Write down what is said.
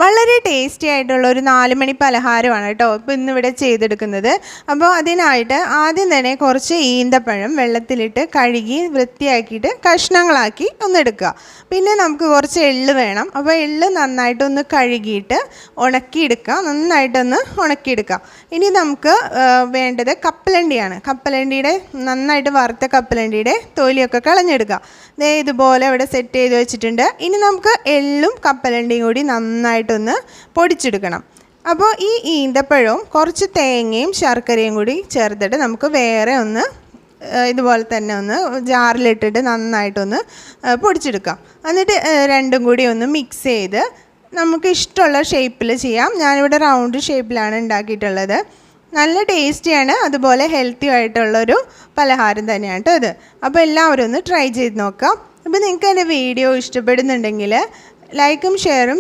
വളരെ ടേസ്റ്റി ആയിട്ടുള്ള ഒരു 4 മണി പലഹാരമാണ് കേട്ടോ ഇപ്പോൾ ഇന്നിവിടെ ചെയ്തെടുക്കുന്നത്. അപ്പോൾ അതിനായിട്ട് ആദ്യം തന്നെ കുറച്ച് ഈന്തപ്പഴം വെള്ളത്തിലിട്ട് കഴുകി വൃത്തിയാക്കിയിട്ട് കഷ്ണങ്ങളാക്കി ഒന്നെടുക്കുക. പിന്നെ നമുക്ക് കുറച്ച് എള്ള് വേണം. അപ്പോൾ എള്ള് നന്നായിട്ടൊന്ന് കഴുകിയിട്ട് ഉണക്കിയെടുക്കുക, നന്നായിട്ടൊന്ന് ഉണക്കിയെടുക്കുക. ഇനി നമുക്ക് വേണ്ടത് കപ്പലണ്ടിയാണ്. കപ്പലണ്ടിയുടെ നന്നായിട്ട് വറുത്ത കപ്പലണ്ടിയുടെ തൊലിയൊക്കെ കളഞ്ഞെടുക്കുക. ഇതുപോലെ ഇവിടെ സെറ്റ് ചെയ്ത് വെച്ചിട്ടുണ്ട്. ഇനി നമുക്ക് എള്ളും കപ്പലണ്ടിയും കൂടി നന്നായിട്ടൊന്ന് പൊടിച്ചെടുക്കണം. അപ്പോൾ ഈ ഈന്തപ്പഴവും കുറച്ച് തേങ്ങയും ശർക്കരയും കൂടി ചേർത്തിട്ട് നമുക്ക് വേറെ ഒന്ന് ഇതുപോലെ തന്നെ ഒന്ന് ജാറിലിട്ടിട്ട് നന്നായിട്ടൊന്ന് പൊടിച്ചെടുക്കാം. എന്നിട്ട് രണ്ടും കൂടി ഒന്ന് മിക്സ് ചെയ്ത് നമുക്ക് ഇഷ്ടമുള്ള ഷേപ്പിൽ ചെയ്യാം. ഞാനിവിടെ റൗണ്ട് ഷേപ്പിലാണ് ഉണ്ടാക്കിയിട്ടുള്ളത്. നല്ല ടേസ്റ്റിയാണ്, അതുപോലെ ഹെൽത്തി ആയിട്ടുള്ളൊരു പലഹാരം തന്നെയാണ് കേട്ടോ ഇത്. അപ്പോൾ എല്ലാവരും ഒന്ന് ട്രൈ ചെയ്ത് നോക്കാം. അപ്പോൾ നിങ്ങൾക്ക് എൻ്റെ വീഡിയോ ഇഷ്ടപ്പെടുന്നുണ്ടെങ്കിൽ ലൈക്കും ഷെയറും